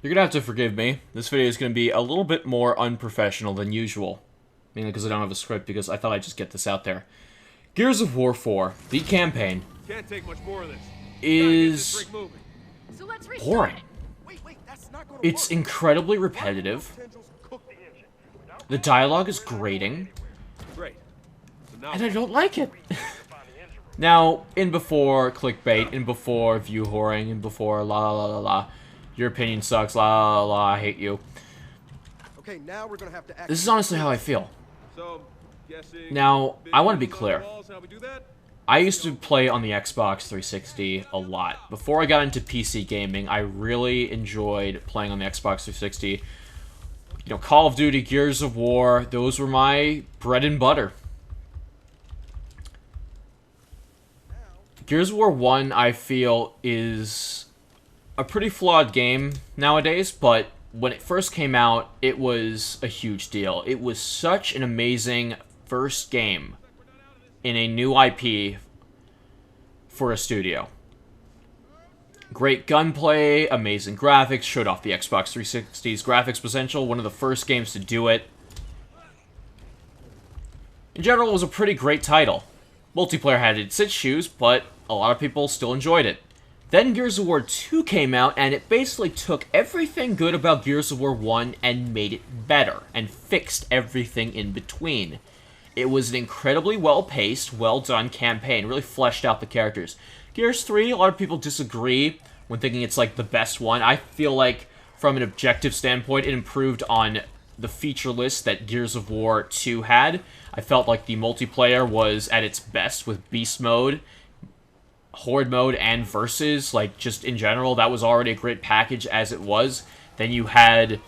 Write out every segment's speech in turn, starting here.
You're gonna have to forgive me. This video is gonna be a little bit more unprofessional than usual. Mainly because I don't have a script, because I thought I'd just get this out there. Gears of War 4, the campaign, Can't take much more of this. is So let's restart boring. it. It's incredibly repetitive. The dialogue is grating, Great. So now and I don't like it. Now, in before clickbait, in before view whoring, in before la la la la la, your opinion sucks, la la la, I hate you. Okay, now we're gonna have to act. This is honestly how I feel. So, guessing Now, I want to be business on clear. the walls, how we do that? I used to play on the Xbox 360 a lot. Before I got into PC gaming, I really enjoyed playing on the Xbox 360. You know, Call of Duty, Gears of War, those were my bread and butter. Gears of War 1, I feel, is a pretty flawed game nowadays, but when it first came out, it was a huge deal. It was such an amazing first game in a new IP for a studio. Great gunplay, amazing graphics, showed off the Xbox 360's graphics potential, one of the first games to do it. In general, it was a pretty great title. Multiplayer had its issues, but a lot of people still enjoyed it. Then Gears of War 2 came out, and it basically took everything good about Gears of War 1 and made it better, and fixed everything in between. It was an incredibly well-paced, well-done campaign, really fleshed out the characters. Gears 3, a lot of people disagree when thinking it's like the best one. I feel like, from an objective standpoint, it improved on the feature list that Gears of War 2 had. I felt like the multiplayer was at its best with Beast Mode, Horde Mode, and Versus. Like, just in general, that was already a great package as it was. Then you had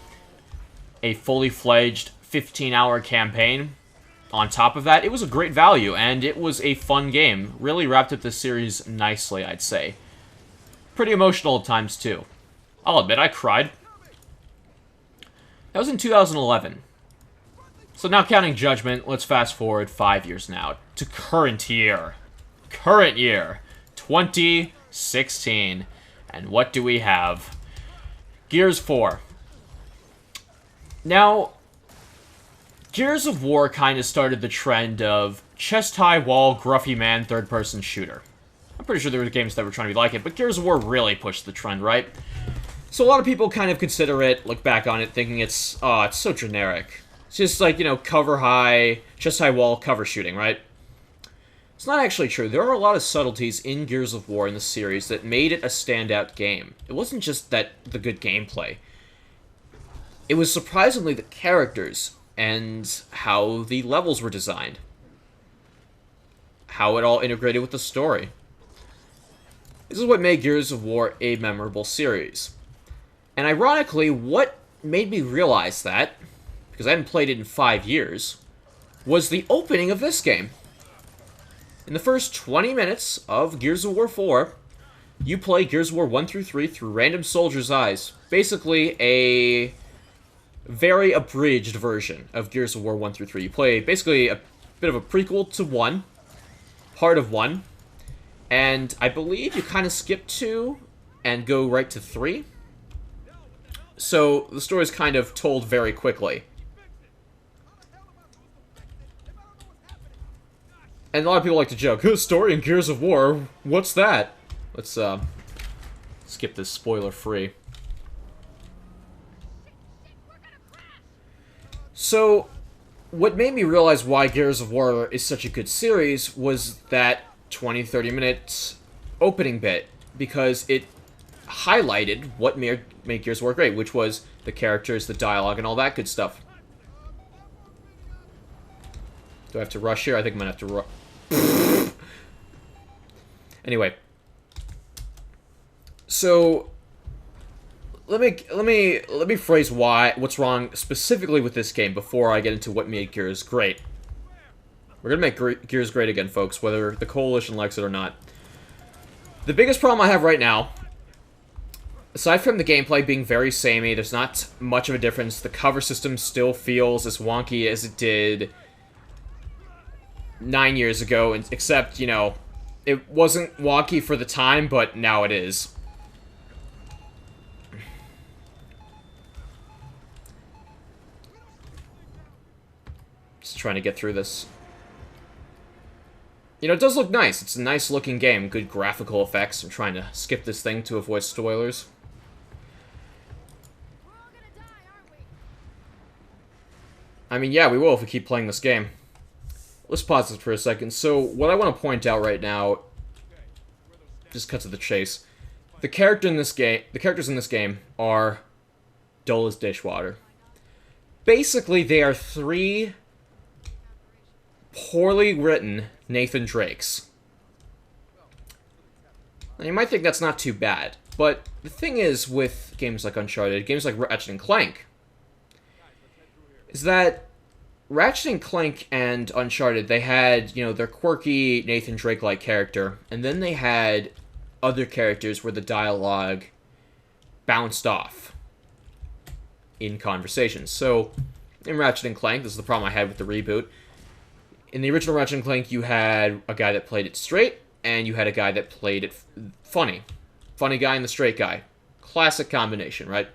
a fully fledged 15-hour campaign. On top of that, it was a great value, and it was a fun game. Really wrapped up the series nicely, I'd say. Pretty emotional at times, too. I'll admit, I cried. That was in 2011. So now counting Judgment, let's fast forward 5 years now to current year. Current year. 2016. And what do we have? Gears 4. Now, Gears of War kind of started the trend of chest-high wall, gruffy man, third-person shooter. I'm pretty sure there were games that were trying to be like it, but Gears of War really pushed the trend, right? So a lot of people kind of consider it, look back on it, thinking it's so generic. It's just like, you know, cover-high, chest-high wall, cover shooting, right? It's not actually true. There are a lot of subtleties in Gears of War in the series that made it a standout game. It wasn't just the good gameplay. It was surprisingly the characters and how the levels were designed. How it all integrated with the story. This is what made Gears of War a memorable series. And ironically, what made me realize that, because I hadn't played it in 5 years, was the opening of this game. In the first 20 minutes of Gears of War 4, you play Gears of War 1 through 3 through random soldiers' eyes. Basically, a very abridged version of Gears of War 1 through 3. You play basically a bit of a prequel to 1, part of 1, and I believe you kind of skip 2 and go right to 3. So the story is kind of told very quickly. And a lot of people like to joke, story in Gears of War, what's that? Let's skip this spoiler-free. So, what made me realize why Gears of War is such a good series was that 20-30 minute opening bit, because it highlighted what made Gears of War great, which was the characters, the dialogue, and all that good stuff. Do I have to rush here? I think I'm gonna have to rush. Anyway. So, let me phrase what's wrong specifically with this game before I get into what made Gears great. We're gonna make Gears great again, folks, whether the Coalition likes it or not. The biggest problem I have right now, aside from the gameplay being very samey, there's not much of a difference. The cover system still feels as wonky as it did 9 years ago, except, you know, it wasn't wonky for the time, but now it is. Just trying to get through this. You know, it does look nice. It's a nice looking game. Good graphical effects. I'm trying to skip this thing to avoid spoilers. We're all gonna die, aren't we? I mean, yeah, we will if we keep playing this game. Let's pause this for a second. So, what I want to point out right now, just cut to the chase. The characters in this game are dull as dishwater. Basically, they are 3 poorly written Nathan Drakes. Now, you might think that's not too bad, but the thing is with games like Uncharted, games like Ratchet and Clank, is that Ratchet and Clank and Uncharted, they had, you know, their quirky Nathan Drake-like character, and then they had other characters where the dialogue bounced off in conversations. So, in Ratchet and Clank, this is the problem I had with the reboot. In the original Ratchet and Clank, you had a guy that played it straight, and you had a guy that played it funny. Funny guy and the straight guy. Classic combination, right?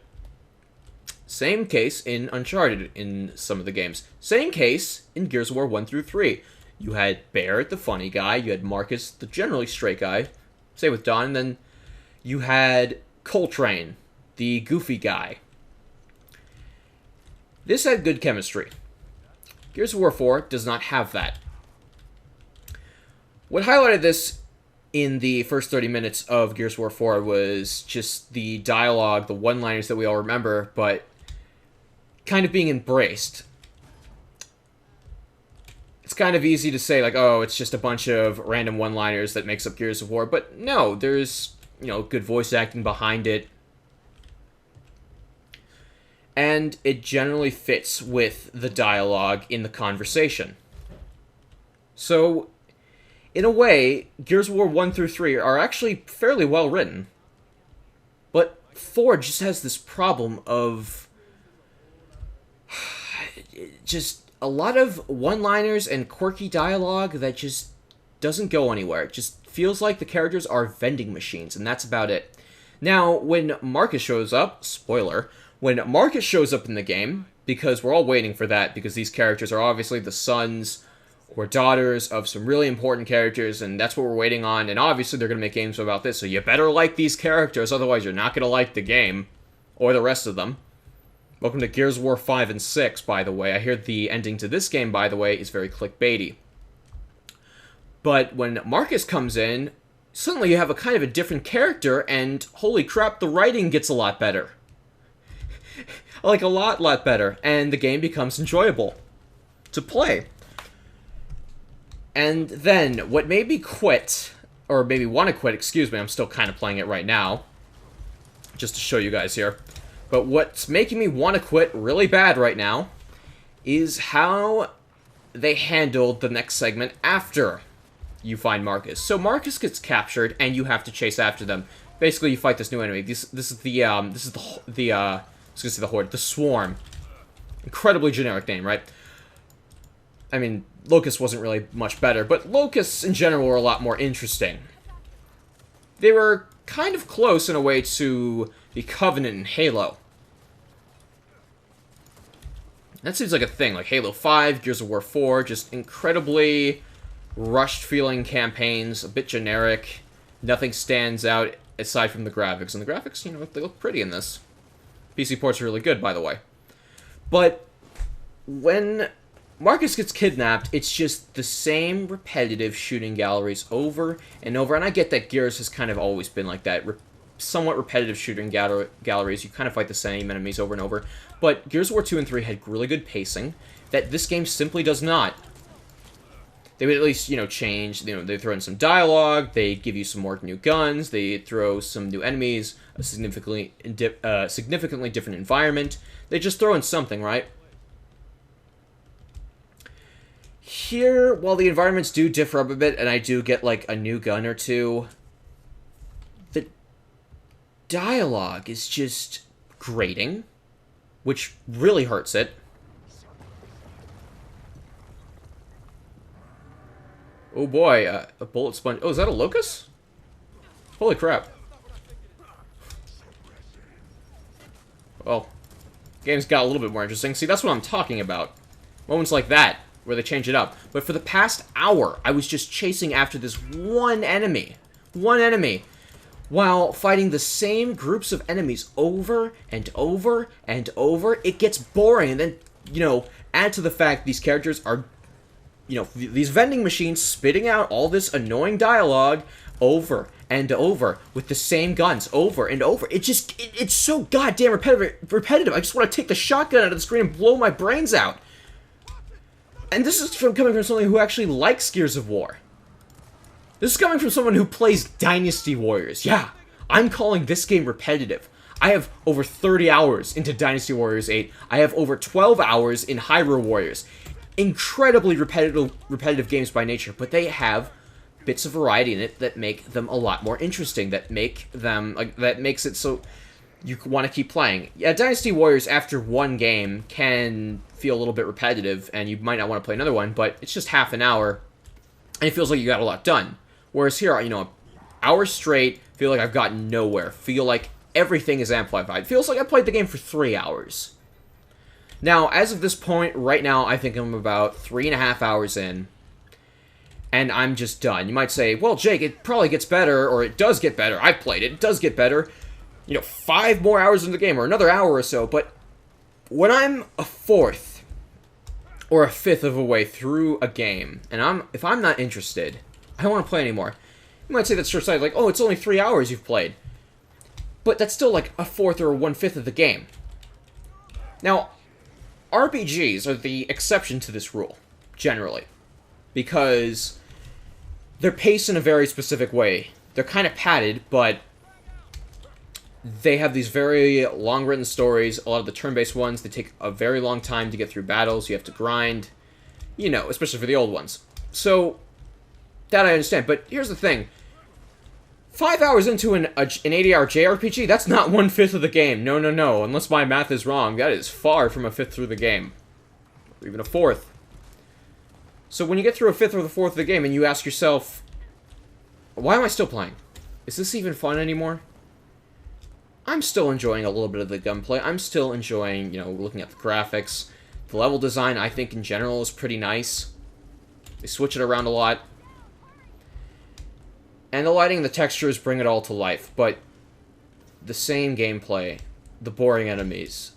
Same case in Uncharted in some of the games. Same case in Gears of War 1 through 3. You had Barrett, the funny guy. You had Marcus, the generally straight guy. Same with Don. And then you had Coltrane, the goofy guy. This had good chemistry. Gears of War 4 does not have that. What highlighted this in the first 30 minutes of Gears of War 4 was just the dialogue, the one-liners that we all remember, but kind of being embraced. It's kind of easy to say, like, oh, it's just a bunch of random one-liners that makes up Gears of War, but no, there's, you know, good voice acting behind it. And it generally fits with the dialogue in the conversation. So, in a way, Gears of War 1 through 3 are actually fairly well written. But 4 just has this problem of just a lot of one-liners and quirky dialogue that just doesn't go anywhere. It just feels like the characters are vending machines, and that's about it. Now, when Marcus shows up, spoiler, when Marcus shows up in the game, because we're all waiting for that, because these characters are obviously the sons or daughters of some really important characters, and that's what we're waiting on, and obviously they're going to make games about this, so you better like these characters, otherwise you're not going to like the game, or the rest of them. Welcome to Gears of War 5 and 6, by the way. I hear the ending to this game, by the way, is very clickbaity. But when Marcus comes in, suddenly you have a kind of a different character, and holy crap, the writing gets a lot better. Like, a lot better, and the game becomes enjoyable to play. And then, what made me quit, or maybe want to quit, excuse me, I'm still kind of playing it right now, just to show you guys here, but what's making me want to quit really bad right now is how they handled the next segment after you find Marcus. So Marcus gets captured, and you have to chase after them. Basically, you fight this new enemy. This is the I was gonna say the Horde, the Swarm. Incredibly generic name, right? I mean, Locusts wasn't really much better, but Locusts in general were a lot more interesting. They were kind of close in a way to the Covenant in Halo. That seems like a thing, like Halo 5, Gears of War 4, just incredibly rushed-feeling campaigns, a bit generic. Nothing stands out aside from the graphics. And the graphics, you know, they look pretty in this. PC ports are really good, by the way. But when Marcus gets kidnapped, it's just the same repetitive shooting galleries over and over. And I get that Gears has kind of always been like that. Somewhat repetitive shooting galleries. You kind of fight the same enemies over and over. But Gears of War 2 and 3 had really good pacing that this game simply does not. They would at least, you know, change, you know, they throw in some dialogue, they give you some more new guns, they throw some new enemies, a significantly different environment. They just throw in something, right? Here, while the environments do differ up a bit, and I do get, like, a new gun or two, the dialogue is just grating, which really hurts it. Oh boy, a bullet sponge. Oh, is that a locust? Holy crap. Well, game's got a little bit more interesting. See, that's what I'm talking about. Moments like that where they change it up. But for the past hour, I was just chasing after this one enemy. One enemy. While fighting the same groups of enemies over and over and over, it gets boring. And then, you know, add to the fact these characters are, you know, these vending machines spitting out all this annoying dialogue over and over with the same guns over and over. It's so goddamn repetitive. I just want to take the shotgun out of the screen and blow my brains out. And this is coming from someone who actually likes Gears of War. This is coming from someone who plays Dynasty Warriors. Yeah, I'm calling this game repetitive. I have over 30 hours into Dynasty Warriors 8. I have over 12 hours in Hyrule Warriors. Incredibly repetitive games by nature, but they have bits of variety in it that make them a lot more interesting, that make them, like, that makes it so you want to keep playing. Yeah, Dynasty Warriors after one game can feel a little bit repetitive, and you might not want to play another one, but it's just half an hour, and it feels like you got a lot done. Whereas here, you know, an hour straight, feel like I've gotten nowhere, feel like everything is amplified. Feels like I played the game for 3 hours. Now, as of this point, right now, I think I'm about 3.5 hours in, and I'm just done. You might say, well, Jake, it probably gets better, or it does get better. I've played it. It does get better. You know, 5 more hours in the game, or another hour or so, but when I'm a fourth or a fifth of a way through a game, and if I'm not interested, I don't want to play anymore. You might say that's short-sighted, like, oh, it's only 3 hours you've played. But that's still like a fourth or 1/5 of the game. Now, RPGs are the exception to this rule, generally. Because they're paced in a very specific way. They're kind of padded, but they have these very long-written stories. A lot of the turn-based ones, they take a very long time to get through battles. You have to grind, you know, especially for the old ones. So, that I understand. But here's the thing. 5 hours into an 80-hour JRPG, that's not 1/5 of the game. No, no, no. Unless my math is wrong, that is far from a fifth through the game. Or even a fourth. So when you get through a fifth or the fourth of the game and you ask yourself, why am I still playing? Is this even fun anymore? I'm still enjoying a little bit of the gunplay. I'm still enjoying, you know, looking at the graphics. The level design, I think, in general, is pretty nice. They switch it around a lot. And the lighting and the textures bring it all to life, but the same gameplay, the boring enemies,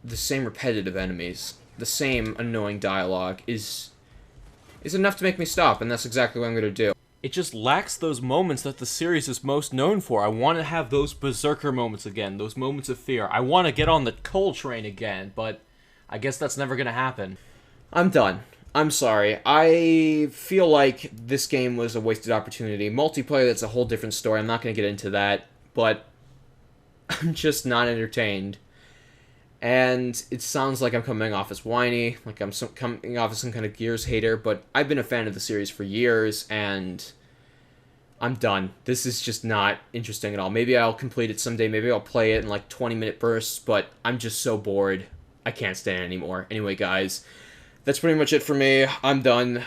the same repetitive enemies, the same annoying dialogue is enough to make me stop, and that's exactly what I'm going to do. It just lacks those moments that the series is most known for. I want to have those berserker moments again, those moments of fear. I want to get on the coal train again, but I guess that's never going to happen. I'm done. I'm sorry. I feel like this game was a wasted opportunity. Multiplayer, that's a whole different story. I'm not going to get into that, but I'm just not entertained. And it sounds like I'm coming off as whiny, like I'm coming off as some kind of Gears hater, but I've been a fan of the series for years, and I'm done. This is just not interesting at all. Maybe I'll complete it someday, maybe I'll play it in like 20-minute bursts, but I'm just so bored. I can't stand it anymore. Anyway, guys, that's pretty much it for me. I'm done.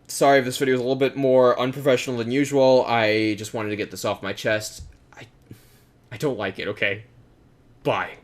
Sorry if this video was a little bit more unprofessional than usual. I just wanted to get this off my chest. I don't like it, okay? Bye.